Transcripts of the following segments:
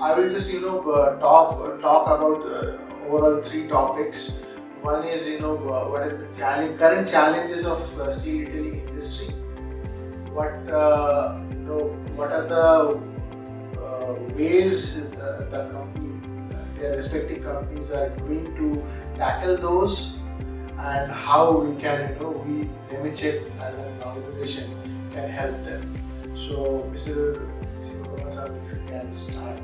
I will just talk about overall three topics. One is what is the current challenges of steel detailing industry. What are the ways the company, their respective companies are doing to tackle those, and how we can we Nemetschek as an organization can help them. So, Mr. Sivakumar, if you can start.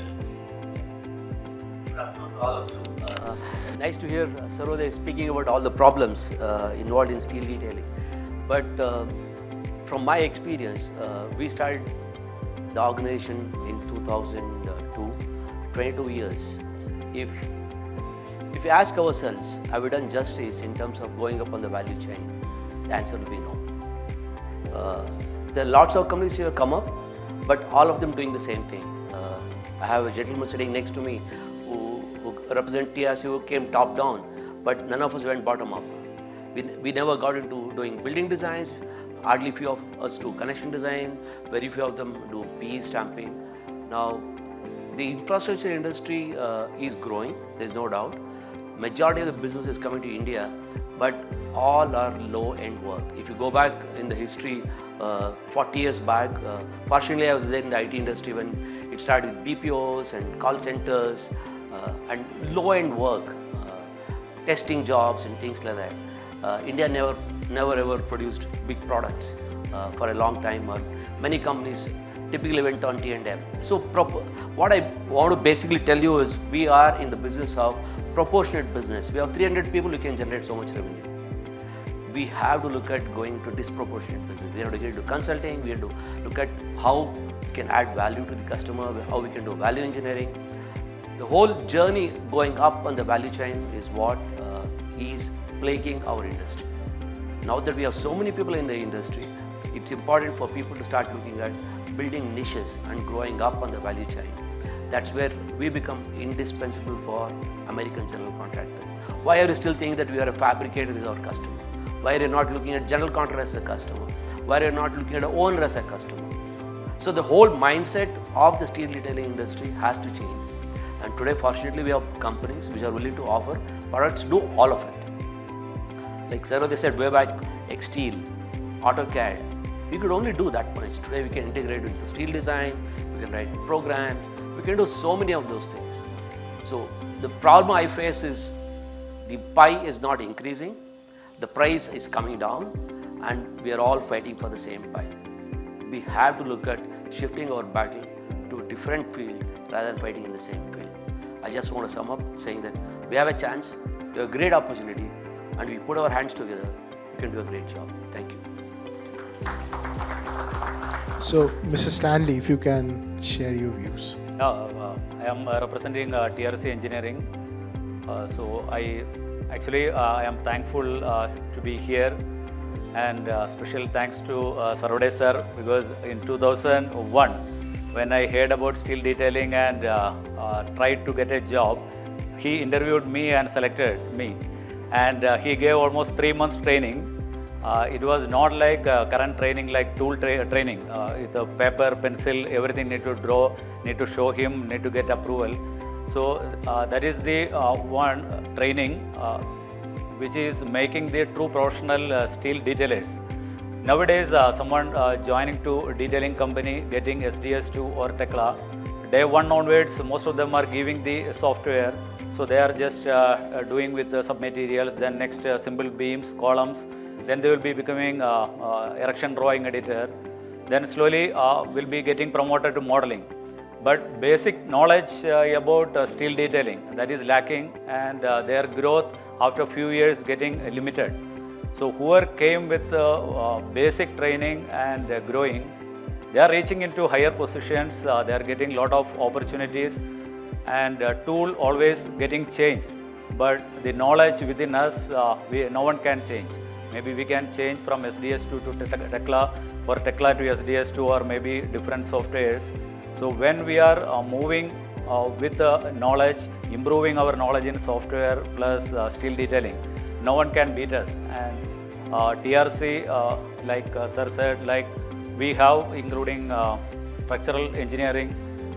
Good afternoon to all of you. Nice to hear Sarode speaking about all the problems involved in steel detailing. But from my experience, we started the organization in 2002, 22 years. If we ask ourselves, have we done justice in terms of going up on the value chain? The answer will be no. There are lots of companies who have come up, but all of them doing the same thing. I have a gentleman sitting next to me who represent TRC, who came top down, but none of us went bottom up. We never got into doing building designs. Hardly few of us do connection design. Very few of them do PE stamping. Now, the infrastructure industry is growing. There's no doubt. Majority of the business is coming to India, but all are low-end work. If you go back in the history, 40 years back, fortunately I was there in the IT industry when it started with BPOs and call centers and low-end work, testing jobs and things like that. India never ever produced big products for a long time, or many companies typically went on T&M. So what I want to basically tell you is we are in the business of proportionate business. We have 300 people who can generate so much revenue. We have to look at going to disproportionate business. We have to get into consulting. We have to look at how we can add value to the customer, how we can do value engineering. The whole journey going up on the value chain is what is plaguing our industry. Now that we have so many people in the industry, it's important for people to start looking at building niches and growing up on the value chain. That's where we become indispensable for American general contractors. Why are you still thinking that we are a fabricator as our customer? Why are you not looking at general contractor as a customer? Why are you not looking at an owner as a customer? So the whole mindset of the steel detailing industry has to change. And today, fortunately, we have companies which are willing to offer products to do all of it. Like Sarah, they said way back, Steel, AutoCAD. We could only do that much. Today, we can integrate into steel design, we can write programs, we can do so many of those things. So the problem I face is the pie is not increasing, the price is coming down, and we are all fighting for the same pie. We have to look at shifting our battle to a different field rather than fighting in the same field. I just want to sum up saying that we have a chance, we have a great opportunity, and we put our hands together, we can do a great job. Thank you. So, Mr. Stanley, if you can share your views. I am representing TRC Engineering. So I am thankful to be here, and special thanks to Sarode sir, because in 2001, when I heard about steel detailing and tried to get a job, he interviewed me and selected me, and he gave almost 3 months training. It was not like current training, like tool training. With a paper, pencil, everything need to draw, need to show him, need to get approval. So that is the one training which is making the true professional steel detailers. Nowadays, someone joining to detailing company, getting SDS2 or Tekla, day one onwards, most of them are giving the software. So they are just doing with the sub-materials, then next simple beams, columns. Then they will be becoming erection drawing editor. Then slowly will be getting promoted to modeling. But basic knowledge about steel detailing, that is lacking, and their growth after a few years getting limited. So whoever came with basic training and growing, they are reaching into higher positions, they are getting lot of opportunities, and tool always getting changed. But the knowledge within us, no one can change. Maybe we can change from SDS2 to Tekla, or Tekla to SDS2, or maybe different softwares. So when we are moving with knowledge, improving our knowledge in software plus steel detailing, no one can beat us. And TRC, like Sir said, like we have including structural engineering,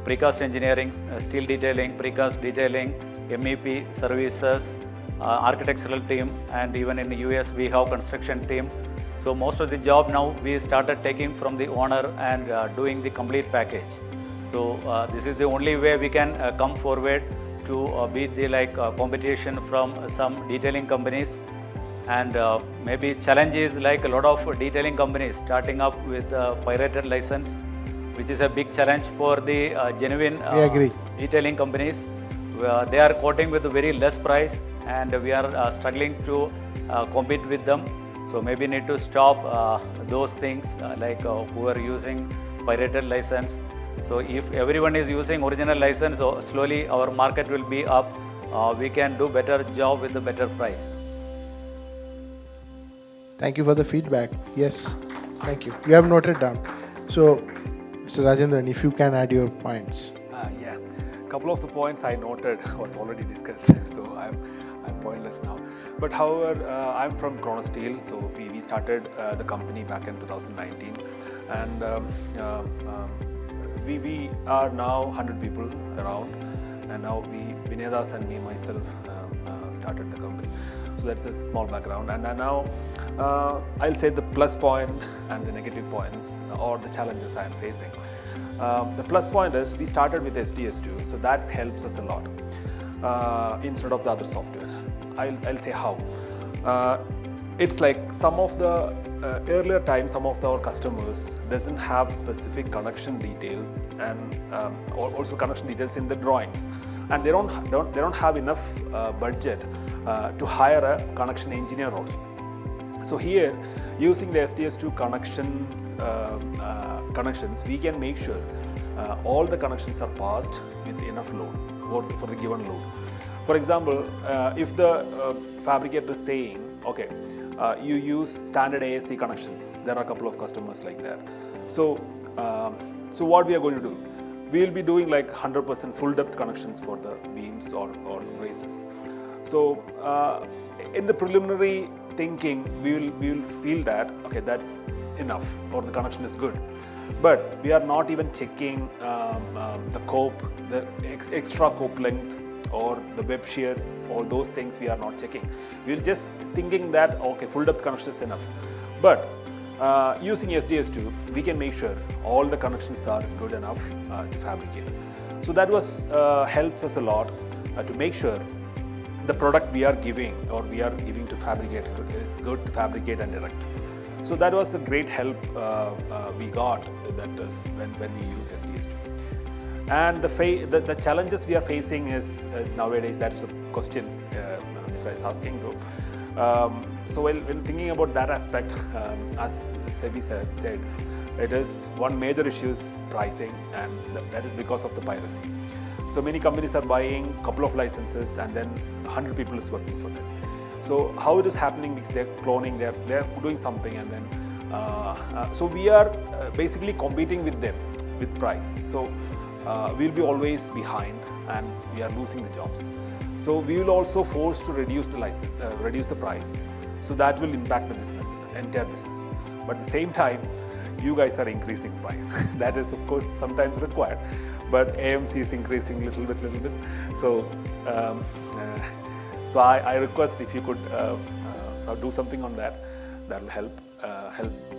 precast engineering, steel detailing, precast detailing, MEP services, architectural team, and even in the US we have construction team. So most of the job now we started taking from the owner and doing the complete package. So this is the only way we can come forward to beat the competition from some detailing companies. And maybe challenge is like a lot of detailing companies starting up with pirated license, which is a big challenge for the genuine We agree. detailing companies. They are quoting with a very less price, and we are struggling to compete with them. So maybe need to stop those things who are using pirated license. So if everyone is using original license, slowly our market will be up. We can do better job with a better price. Thank you for the feedback. Yes, thank you. You have noted down. So, Mr. Rajendran, if you can add your points. Yeah, a couple of the points I noted was already discussed, so I'm pointless now. But however, I'm from Chrono Steel, so we started the company back in 2019, and we are now 100 people around, and now Vinedas and me myself started the company. So that's a small background, and now I'll say the plus point and the negative points or the challenges I am facing. The plus point is we started with SDS2, so that helps us a lot instead of the other software. I'll say how. It's like some of the earlier times, some of our customers doesn't have specific connection details and also connection details in the drawings, and they don't have enough budget to hire a connection engineer also. So here, using the SDS2 connections, we can make sure all the connections are passed with enough load for the given load. For example, if the fabricator is saying, okay, you use standard ASC connections, there are a couple of customers like that. So what we are going to do? We will be doing like 100% full depth connections for the beams or races. So in the preliminary thinking, we will feel that okay, that's enough, or the connection is good. But we are not even checking the cope, the extra cope length, or the web shear. All those things we are not checking. We're just thinking that okay, full depth connection is enough. But using SDS2, we can make sure all the connections are good enough to fabricate. So that was helps us a lot to make sure the product we are giving to fabricate is good to fabricate and erect. So that was a great help we got that is when we use SDS2. And the challenges we are facing is nowadays, that's the questions Mitra is asking. So when thinking about that aspect, as Sebi said, it is one major issue is pricing, and that is because of the piracy. So many companies are buying a couple of licenses, and then 100 people is working for them. So how it is happening because they're cloning, they're doing something, and then so we are basically competing with them with price. So we'll be always behind, and we are losing the jobs. So we will also force to reduce the price. So that will impact the business, entire business. But at the same time, you guys are increasing price. That is, of course, sometimes required. But AMC is increasing little bit. So, so I request if you could do something on that. That will help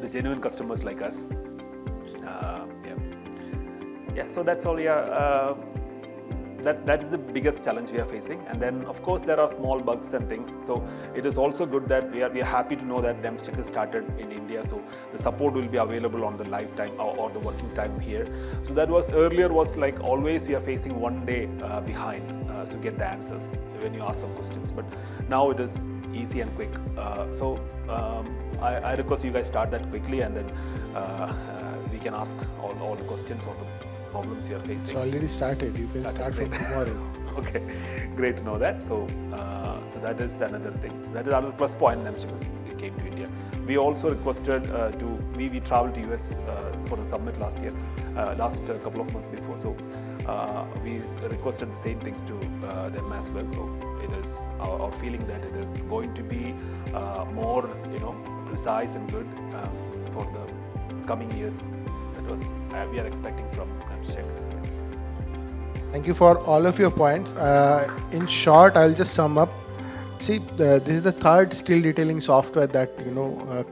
the genuine customers like us. Yeah. So that's all. Yeah. That is the biggest challenge we are facing, and then of course there are small bugs and things. So it is also good that we are happy to know that DEMS check has started in India, so the support will be available on the lifetime or the working time here. So that was earlier was like always we are facing one day behind to get the answers when you ask some questions, but now it is easy and quick. So I request you guys start that quickly, and then we can ask all the questions or the problems you are facing. It's already started. You can start from tomorrow. Okay, great to know that. So, so that is another thing. So that is another plus point. We came to India. We also requested we traveled to US for the summit last year, last couple of months before. So we requested the same things to them as well. So it is our feeling that it is going to be more, precise and good for the coming years. That was we are expecting from DEMS check. Thank you for all of your points. In short, I'll just sum up. See, this is the third steel detailing software that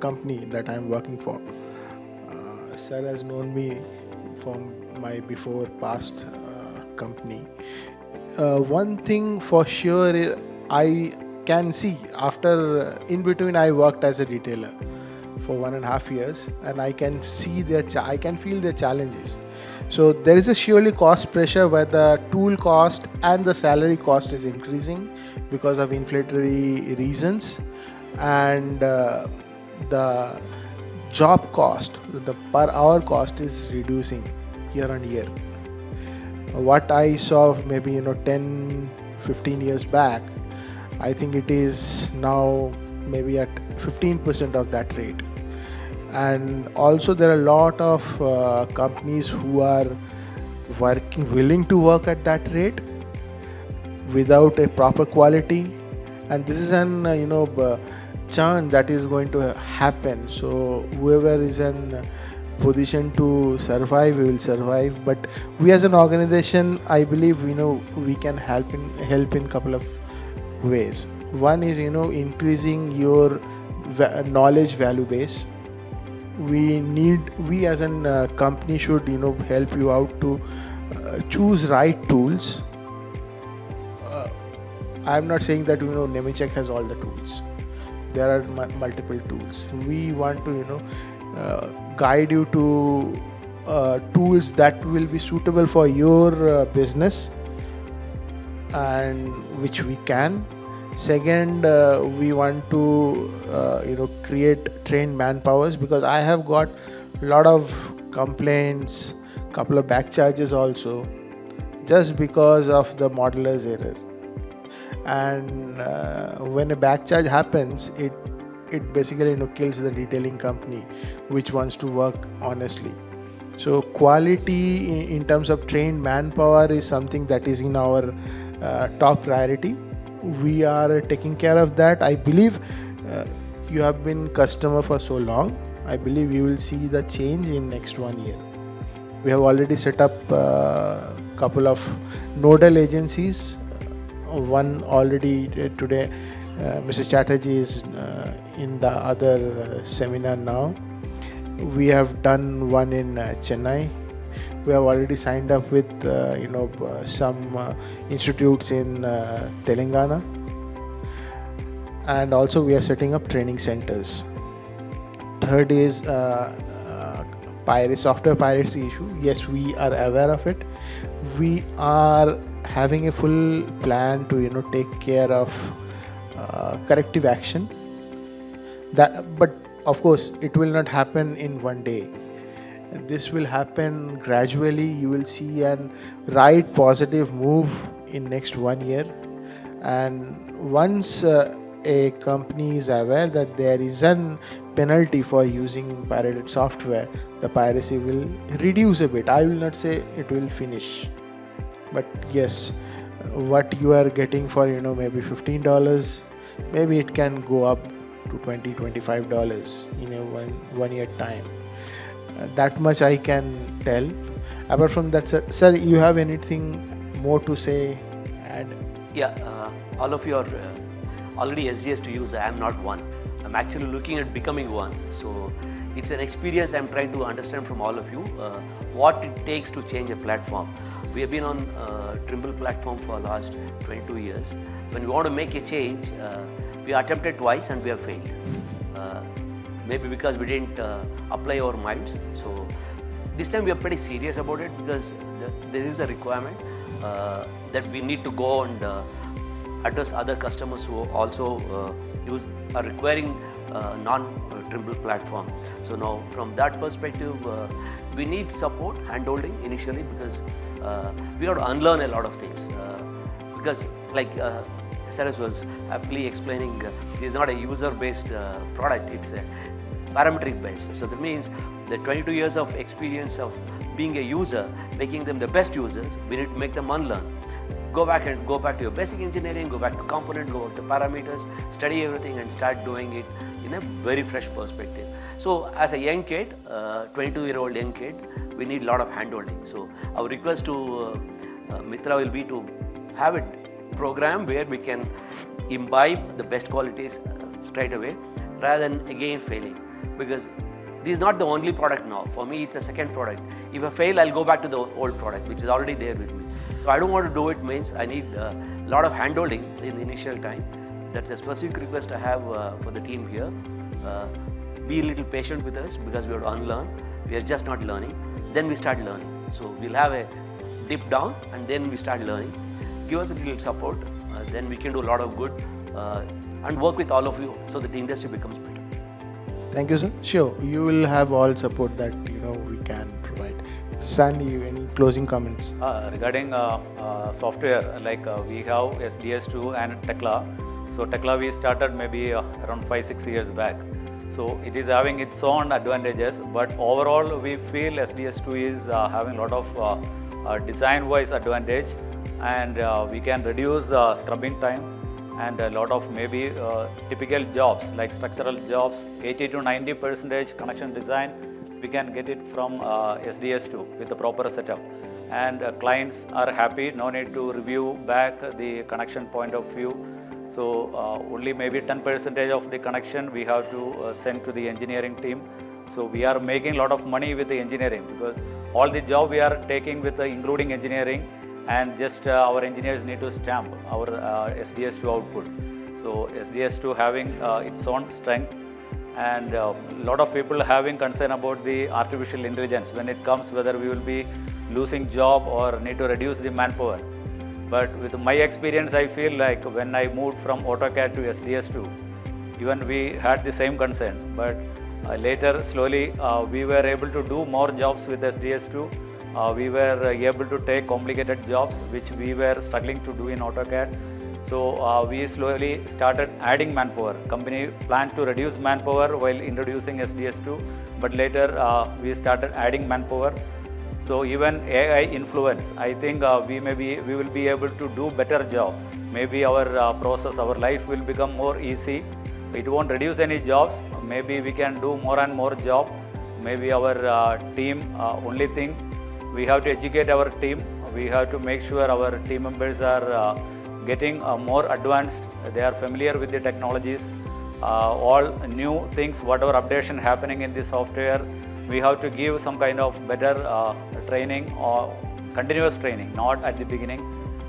company that I'm working for. Sir has known me from my before past company. One thing for sure, I can see after in between I worked as a retailer for 1.5 years, and I can see I can feel their challenges. So there is a surely cost pressure where the tool cost and the salary cost is increasing because of inflationary reasons, and the job cost, the per hour cost is reducing year on year. What I saw maybe 10 15 years back, I think it is now maybe at 15% of that rate. And also there are a lot of companies who are willing to work at that rate without a proper quality, and this is an churn that is going to happen. So whoever is in position to survive, we will survive. But we as an organization, I believe we can help in couple of ways. One is increasing your knowledge value base. We as a company should help you out to choose right tools. I'm not saying that Nemetschek has all the tools. There are multiple tools. We want to guide you to tools that will be suitable for your business, and which we can. Second, we want to create trained manpowers, because I have got a lot of complaints, couple of back charges also, just because of the modeler's error. And when a back charge happens, it basically kills the detailing company which wants to work honestly. So quality in terms of trained manpower is something that is in our top priority. We are taking care of that. I believe you have been customer for so long. I believe you will see the change in next 1 year. We have already set up a couple of nodal agencies. One already today, Mr. Chatterjee is in the other seminar now. We have done one in Chennai. We have already signed up with some institutes in Telangana, and also we are setting up training centers. Third is software piracy issue. Yes, we are aware of it. We are having a full plan to take care of corrective action. But of course, it will not happen in one day. This will happen gradually. You will see an right positive move in next 1 year. And once a company is aware that there is an penalty for using pirated software, the piracy will reduce a bit. I will not say it will finish, but yes, what you are getting for maybe $15, maybe it can go up to $20-25 in a one year time. That much I can tell. Apart from that, sir, you have anything more to say, add? Yeah, all of you are already SGS to use. I am not one. I'm actually looking at becoming one. So it's an experience I'm trying to understand from all of you, what it takes to change a platform. We have been on Trimble platform for the last 22 years. When we want to make a change, we attempted twice and we have failed. Maybe because we didn't apply our minds. So this time we are pretty serious about it, because there is a requirement that we need to go and address other customers who also are requiring non-Trimble platform. So now from that perspective, we need support, handholding initially, because we have to unlearn a lot of things. Because like Saras was aptly explaining, this is not a user-based product, it's a parametric based. So that means the 22 years of experience of being a user, making them the best users, we need to make them unlearn. Go back to your basic engineering, go back to component, go to parameters, study everything and start doing it in a very fresh perspective. So as a young kid, 22-year-old young kid, we need a lot of handholding. So our request to Mitra will be to have a program where we can imbibe the best qualities straight away rather than again failing, because this is not the only product now. For me, it's a second product. If I fail, I'll go back to the old product, which is already there with me. So I don't want to do it means I need a lot of handholding in the initial time. That's a specific request I have for the team here. Be a little patient with us because we have to unlearn. We are just not learning. Then we start learning. So we'll have a dip down and then we start learning. Give us a little support. Then we can do a lot of good and work with all of you so that the industry becomes better. Thank you, sir. Sure, you will have all support that we can provide. Stanley, any closing comments? Regarding software, like we have SDS2 and Tekla. So Tekla we started maybe around 5-6 years back. So it is having its own advantages, but overall we feel SDS2 is having a lot of design-wise advantage, and we can reduce scrubbing time, and a lot of maybe typical jobs like structural jobs, 80 to 90% connection design, we can get it from SDS2 with the proper setup. And clients are happy, no need to review back the connection point of view. So only maybe 10% of the connection we have to send to the engineering team. So we are making a lot of money with the engineering, because all the job we are taking with including engineering, and just our engineers need to stamp our SDS2 output. So SDS2 having its own strength, and a lot of people having concern about the artificial intelligence when it comes, whether we will be losing job or need to reduce the manpower. But with my experience, I feel like when I moved from AutoCAD to SDS2, even we had the same concern, but later slowly we were able to do more jobs with SDS2. We were able to take complicated jobs which we were struggling to do in AutoCAD. So we slowly started adding manpower. Company planned to reduce manpower while introducing SDS2, but later we started adding manpower. So even AI influence, I think we will be able to do better job. Maybe our process, our life will become more easy. It won't reduce any jobs. Maybe we can do more and more job. Maybe our team, only thing, we have to educate our team. We have to make sure our team members are getting more advanced. They are familiar with the technologies. All new things, whatever updation happening in the software, we have to give some kind of better training or continuous training, not at the beginning,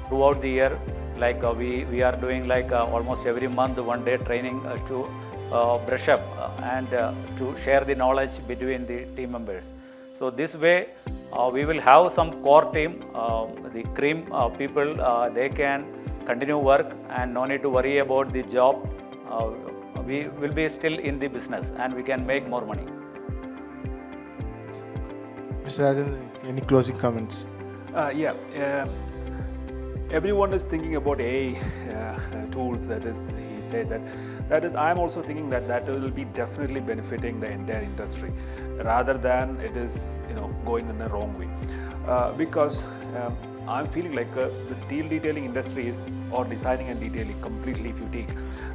throughout the year. Like we are doing like almost every month, one day training to brush up and to share the knowledge between the team members. So this way, we will have some core team, the cream people, they can continue work and no need to worry about the job. We will be still in the business and we can make more money. Mr. Rajan, any closing comments? Everyone is thinking about AI tools. That is, he said that. That is, I am also thinking that will be definitely benefiting the entire industry, rather than it is going in a wrong way. Because I'm feeling like the steel detailing industry is, or designing and detailing completely, if you take,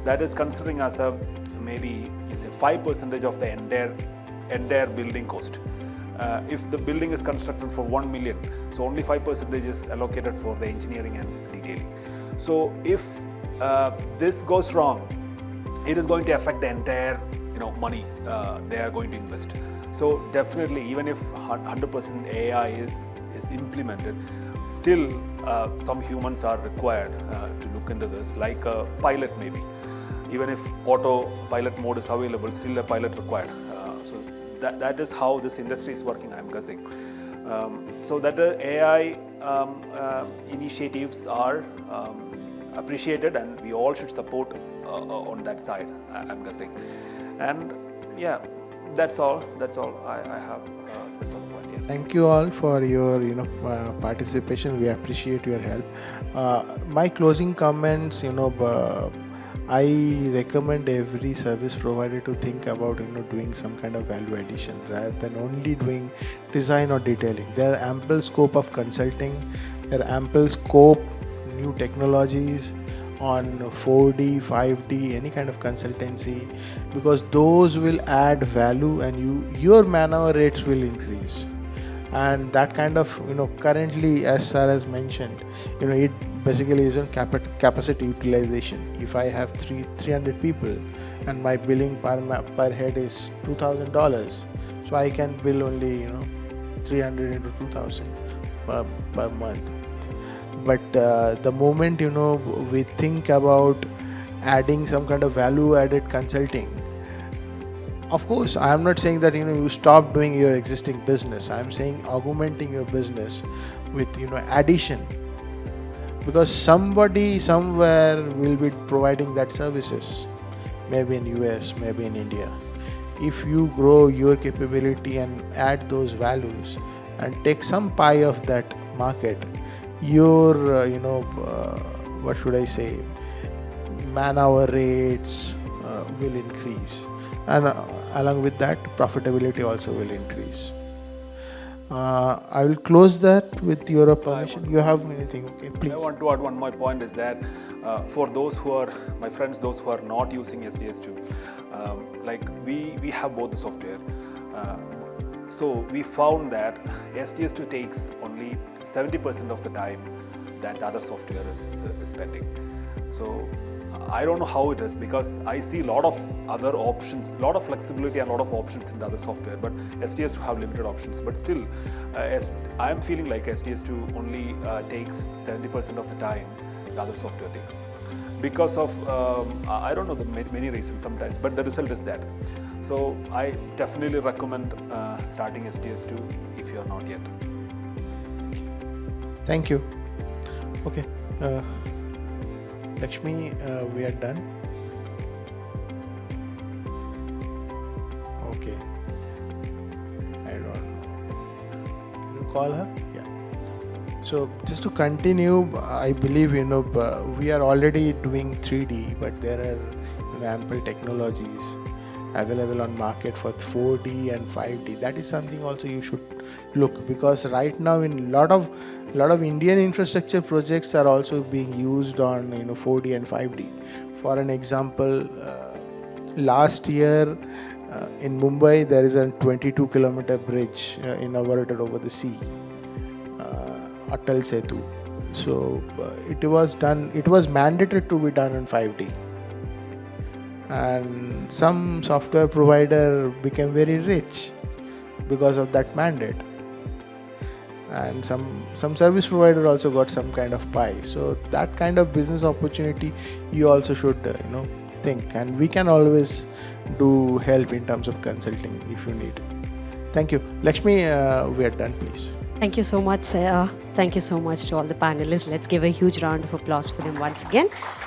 that is considering as a maybe you say 5% of the entire building cost. If the building is constructed for 1 million, so only 5% is allocated for the engineering and detailing. So if this goes wrong, it is going to affect the entire money they are going to invest. So definitely, even if 100% AI is implemented, still some humans are required to look into this, like a pilot maybe. Even if auto pilot mode is available, still a pilot required. So that is how this industry is working, I'm guessing. So that the AI initiatives are appreciated, and we all should support on that side, I'm guessing. And yeah, that's all I have. That's all. Yeah. Thank you all for your participation. We appreciate your help. My closing comments, I recommend every service provider to think about doing some kind of value addition rather than only doing design or detailing. There are ample scope of consulting. There are ample scope new technologies on 4D, 5D, any kind of consultancy, because those will add value and your man-hour rates will increase. and that kind of, currently, as Sir has mentioned, it basically is on capacity utilization. If I have 300 people and my billing per head is $2,000, so I can bill only 300 into 2,000 per month. But the moment we think about adding some kind of value added consulting, of course, I am not saying that you stop doing your existing business. I am saying augmenting your business with addition, because somebody somewhere will be providing that services, maybe in US, maybe in India. If you grow your capability and add those values and take some pie of that market, your what should I say, man-hour rates will increase, and along with that profitability also will increase. I will close that with your permission. You have anything? Okay, please. I want to add one more point is that for those who are my friends, those who are not using SDS2, like we have both the software. So we found that SDS2 takes only 70% of the time that the other software is spending. So I don't know how it is, because I see a lot of other options, a lot of flexibility and a lot of options in the other software, but SDS2 have limited options. But still, I am feeling like SDS2 only takes 70% of the time the other software takes, because of I don't know the many reasons sometimes, but the result is that. So I definitely recommend starting SDS2 if you are not yet. Thank you. Okay. Lakshmi, we are done. Okay. I don't know. Can you call her? Yeah. So just to continue, I believe we are already doing 3D, but there are ample technologies available on market for 4D and 5D. That is something also you should look, because right now in lot of Indian infrastructure projects are also being used on 4D and 5D. For an example, last year in Mumbai there is a 22-kilometer bridge inaugurated over the sea, Atal Setu. So it was mandated to be done in 5D. And some software provider became very rich because of that mandate, and some service provider also got some kind of pie. So that kind of business opportunity you also should think, and we can always do help in terms of consulting if you need. Thank you. Lakshmi, we are done, please. Thank you so much, sir. Thank you so much to all the panelists. Let's give a huge round of applause for them once again.